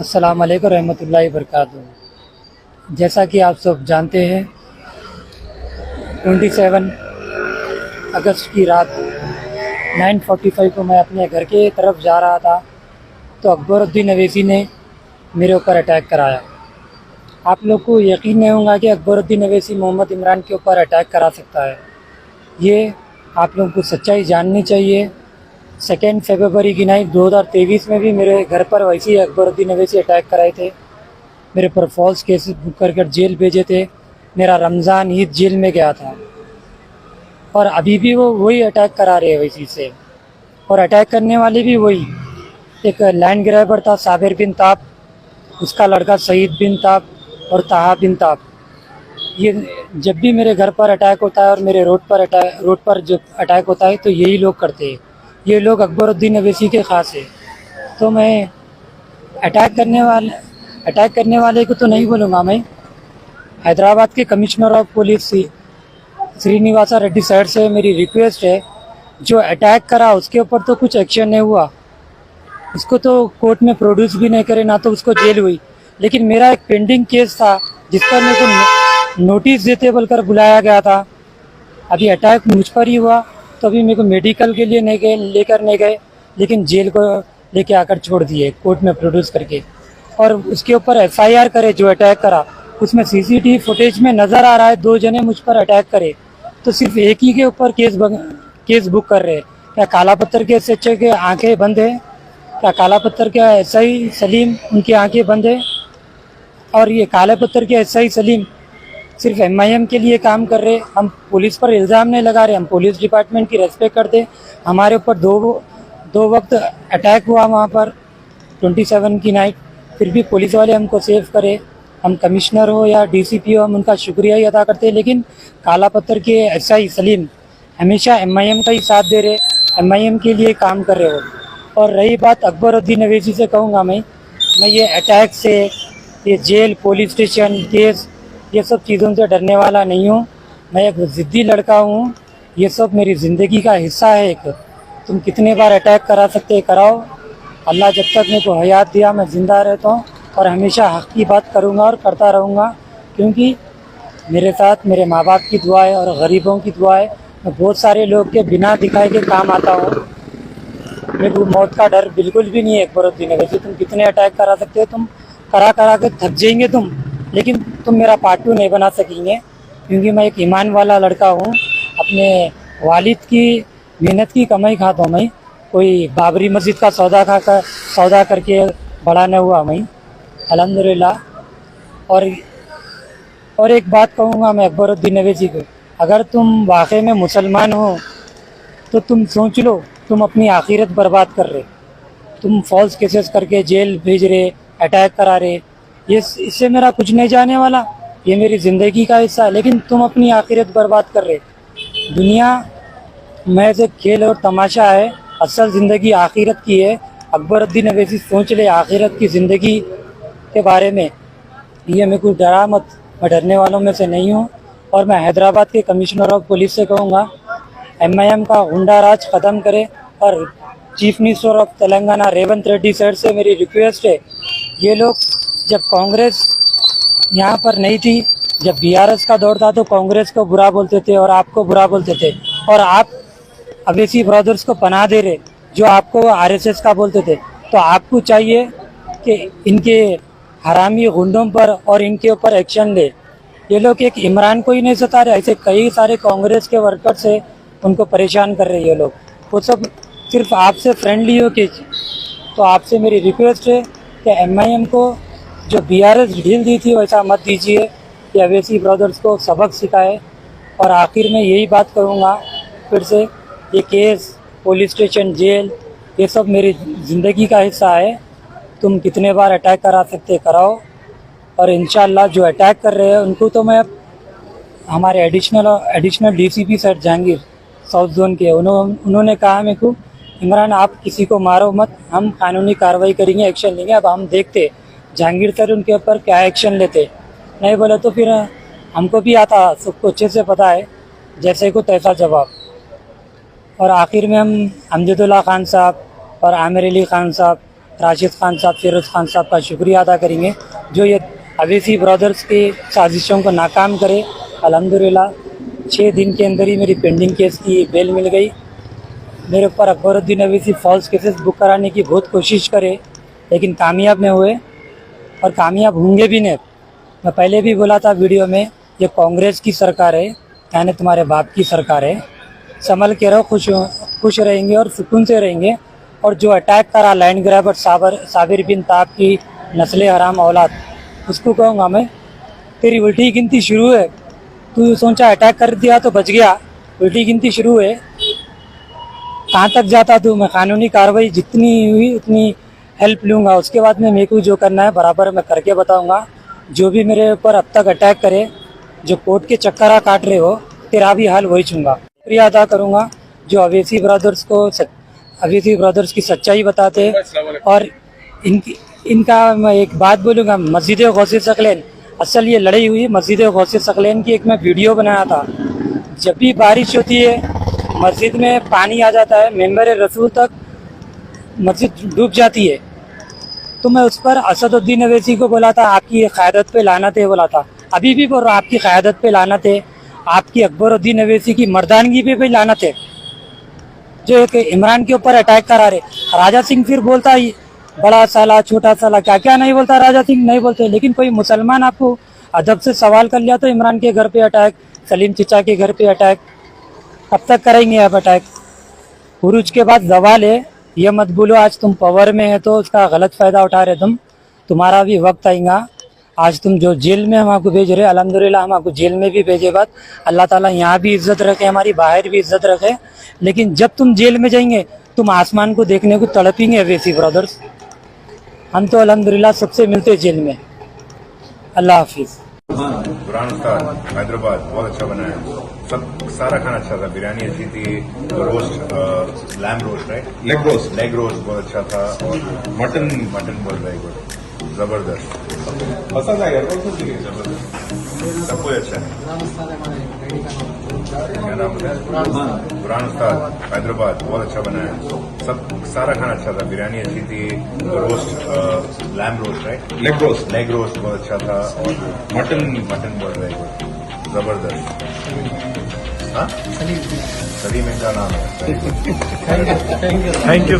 अस्सलाम वालेकुम रहमतुल्लाहि वबरकातुहू। जैसा कि आप सब जानते हैं, 27 अगस्त की रात 9:45 को मैं अपने घर के तरफ जा रहा था तो अकबरुद्दीन अवैसी ने मेरे ऊपर अटैक कराया। आप लोग को यकीन नहीं होगा कि अकबरुद्दीन अवैसी मोहम्मद इमरान के ऊपर अटैक करा सकता है। ये आप लोगों को सच्चाई जाननी चाहिए। 2 फरवरी की नाइट 2023 में भी मेरे घर पर वैसे ही अकबरुद्दीन अवैसी अटैक कराए थे। मेरे पर फॉल्स केस बुक कर जेल भेजे थे। मेरा रमज़ान ईद जेल में गया था और अभी भी वो वही अटैक करा रहे हैं वैसी से। और अटैक करने वाले भी वही, एक लैंड ग्रैबर था साबिर बिन ताब, उसका लड़का सईद बिन ताब और ताहा बिन ताब। ये जब भी मेरे घर पर अटैक होता है और मेरे रोड पर जब अटैक होता है तो यही लोग करते हैं। ये लोग अकबरुद्दीन अवैसी के ख़ास है। तो मैं अटैक करने वाले को तो नहीं बोलूँगा। मैं हैदराबाद के commissioner of police Srinivasa Reddy side से मेरी रिक्वेस्ट है, जो अटैक करा उसके ऊपर तो कुछ एक्शन नहीं हुआ, उसको तो कोर्ट में प्रोड्यूस भी नहीं करे, ना तो उसको जेल हुई। लेकिन मेरा एक पेंडिंग केस था जिस पर मेरे को नोटिस देते बोलकर बुलाया गया था। अभी अटैक मुझ पर ही हुआ तो अभी मेरे को मेडिकल के लिए लेकर नहीं गए, लेकिन जेल को लेके आकर छोड़ दिए कोर्ट में प्रोड्यूस करके। और उसके ऊपर एफआईआर करे जो अटैक करा, उसमें सीसीटीवी फुटेज में नज़र आ रहा है 2 जने मुझ पर अटैक करे, तो सिर्फ एक ही के ऊपर केस बुक कर रहे हैं। क्या काला पत्थर के एसएचओ के आंखें बंद है? क्या काला पत्थर के एसआई सलीम उनकी आंखें बंद है? और ये काले पत्थर के एसआई सलीम सिर्फ एमआईएम के लिए काम कर रहे। हम पुलिस पर इल्ज़ाम नहीं लगा रहे, हम पुलिस डिपार्टमेंट की रेस्पेक्ट करते। हमारे ऊपर दो वक्त अटैक हुआ वहाँ पर 27 की नाइट, फिर भी पुलिस वाले हमको सेव करे। हम कमिश्नर हो या डीसीपी हो, हम उनका शुक्रिया ही अदा करते हैं। लेकिन काला पत्थर के एसआई सलीम हमेशा एमआईएम का ही साथ दे रहे, एमआईएम के लिए काम कर रहे हो। और रही बात अकबरुद्दीन अवैसी से कहूँगा मैं ये अटैक से, ये जेल, पुलिस स्टेशन, केस, ये सब चीज़ों से डरने वाला नहीं हूँ। मैं एक ज़िद्दी लड़का हूँ, ये सब मेरी ज़िंदगी का हिस्सा है। एक तुम कितने बार अटैक करा सकते कराओ, अल्लाह जब तक मेरे को हयात दिया मैं ज़िंदा रहता हूँ और हमेशा हक़ की बात करूँगा और करता रहूँगा, क्योंकि मेरे साथ मेरे माँ बाप की दुआ है और गरीबों की दुआ है। मैं बहुत सारे लोग के बिना दिखाए के काम आता हूँ। मेरे को मौत का डर बिल्कुल भी नहीं है। अकबरुद्दीन अवैसी, तुम कितने अटैक करा सकते हो, तुम करा के थक जाएंगे तुम, लेकिन तुम मेरा पार्ट 2 नहीं बना सकेंगे, क्योंकि मैं एक ईमान वाला लड़का हूँ। अपने वालिद की मेहनत की कमाई खाता हूँ मैं। कोई बाबरी मस्जिद का सौदा करके बड़ा नहीं हुआ मैं, अल्हम्दुलिल्लाह। और एक बात कहूँगा मैं अकबरुद्दीन अवैसी को, अगर तुम वाकई में मुसलमान हो तो तुम सोच लो, तुम अपनी आखिरत बर्बाद कर रहे। तुम फॉल्स केसेस करके जेल भेज रहे, अटैक करा रहे, ये इससे मेरा कुछ नहीं जाने वाला, ये मेरी ज़िंदगी का हिस्सा है। लेकिन तुम अपनी आखिरत बर्बाद कर रहे। दुनिया महज एक खेल और तमाशा है, असल ज़िंदगी आखिरत की है। अकबरुद्दीन अवैसी सोच ले आखिरत की ज़िंदगी के बारे में। ये मेरे को डरा मत, मैं डरने वालों में से नहीं हूँ। और मैं हैदराबाद के कमिश्नर ऑफ पुलिस से कहूँगा, एमआईएम का गुंडा राज ख़त्म करे। और chief minister of Telangana Revanth Reddy sir से मेरी रिक्वेस्ट है, ये लोग जब कांग्रेस यहाँ पर नहीं थी, जब बीआरएस का दौर था तो कांग्रेस को बुरा बोलते थे और आपको बुरा बोलते थे, और आप अवैसी ब्रदर्स को पनाह दे रहे जो आपको आरएसएस का बोलते थे। तो आपको चाहिए कि इनके हरामी गुंडों पर और इनके ऊपर एक्शन ले। ये लोग एक इमरान को ही नहीं सता रहे, ऐसे कई सारे कांग्रेस के वर्कर से उनको परेशान कर रहे हैं ये लोग। वो सब सिर्फ आपसे फ्रेंडली हो के। तो आपसे मेरी रिक्वेस्ट है कि एमआईएम को जो बीआरएस ढील दी थी वैसा मत दीजिए, कि अवैसी ब्रदर्स को सबक सिखाए। और आखिर में यही बात करूँगा फिर से, ये केस, पुलिस स्टेशन, जेल, ये सब मेरी ज़िंदगी का हिस्सा है। तुम कितने बार अटैक करा सकते कराओ, और इंशाल्लाह जो अटैक कर रहे हैं उनको तो मैं हमारे additional DCP sir Jahangir south zone के, उन्होंने कहा मेरे को, इमरान आप किसी को मारो मत, हम कानूनी कार्रवाई करेंगे, एक्शन लेंगे। अब हम देखते जहांगीर सर उनके ऊपर क्या एक्शन लेते। नहीं बोले तो फिर हमको भी आता, सबको अच्छे से पता है, जैसे को तैसा जवाब। और आखिर में हम अमजदुल्ला खान साहब और आमिर अली खान साहब राशिद खान साहब, फिरोज़ खान साहब का शुक्रिया अदा करेंगे जो ये अवैसी ब्रदर्स की साजिशों को नाकाम करे। अल्हम्दुलिल्लाह 6 दिन के अंदर ही मेरी पेंडिंग केस की बेल मिल गई। मेरे ऊपर Akbaruddin Owaisi false cases book कराने की बहुत कोशिश करे, लेकिन कामयाब नहीं हुए और कामयाब होंगे भी नहीं। मैं पहले भी बोला था वीडियो में, ये कांग्रेस की सरकार है, यानी तुम्हारे बाप की सरकार है। संभल के रहो, खुश रहेंगे और सुकून से रहेंगे। और जो अटैक करा लैंड ग्रैबर साबिर बिन ताब की नस्ल हराम औलाद, उसको कहूँगा मैं, तेरी उल्टी गिनती शुरू है। तू सोचा अटैक कर दिया तो बच गया, उल्टी गिनती शुरू है। कहाँ तक जाता तू? मैं कानूनी कार्रवाई जितनी हुई उतनी हेल्प लूँगा, उसके बाद में मेरे को जो करना है बराबर मैं करके बताऊँगा। जो भी मेरे ऊपर अब तक अटैक करे, जो कोर्ट के चक्करा काट रहे हो, तेरा भी हाल वही चूँगा। शुक्रिया अदा करूँगा जो अवैसी ब्रदर्स की सच्चाई बताते हैं। और इनका मैं एक बात बोलूँगा, मस्जिद गौसे सकलैन, असल ये लड़ाई हुई मस्जिद गौसे सकलैन की। एक मैं वीडियो बनाया था, जब भी बारिश होती है मस्जिद में पानी आ जाता है, मेंबर रसूल तक मस्जिद डूब जाती है। तो मैं उस पर असदुद्दीन अवैसी को बोला था आपकी क़यादत पे लानत है, बोला था। अभी भी बोल रहा आपकी क़यादत पे लानत है, आपकी अकबरुद्दीन अवैसी की मर्दानगी पे भी लानत है जो एक इमरान के ऊपर अटैक करा रहे। राजा सिंह फिर बोलता है बड़ा साला छोटा साला, क्या क्या नहीं बोलता राजा सिंह, नहीं बोलते। लेकिन कोई मुसलमान आपको अदब से सवाल कर लिया तो इमरान के घर पे अटैक, सलीम चिचा के घर पे अटैक, कब तक करेंगे आप अटैक? उरूज के बाद जवाल है, ये मत बोलो आज तुम पावर में है तो उसका गलत फ़ायदा उठा रहे तुम। तुम्हारा भी वक्त आएगा। आज तुम जो जेल में हमको भेज रहे, अल्हम्दुलिल्लाह हमको जेल में भी भेजे बाद अल्लाह ताला यहाँ भी इज्जत रखे, हमारी बाहर भी इज्जत रखे। लेकिन जब तुम जेल में जाएंगे तुम आसमान को देखने को तड़पेंगे अवैसी ब्रदर्स। हम तो अल्हम्दुलिल्लाह सबसे मिलते जेल में। अल्लाह हाफिज़। बुरहान उस्ताद हैदराबाद बहुत अच्छा बनाया, सब सारा खाना अच्छा था। बिरयानी अच्छी थी, roast lamb roast right, leg roast बहुत अच्छा था, और मटन बहुत वेरी गुड, जबरदस्त। पसंद आया जबरदस्त, सब कुछ अच्छा है। क्या नाम है? बुरहान उस्ताद हैदराबाद बहुत अच्छा बनाया, सब सारा खाना अच्छा था। बिरयानी अच्छी थी, roast lamb roast right, leg roast बहुत अच्छा था, और मटन बहुत वेरी गुड, जबरदस्त। हाँ, सलीम इनका नाम है। Thank you.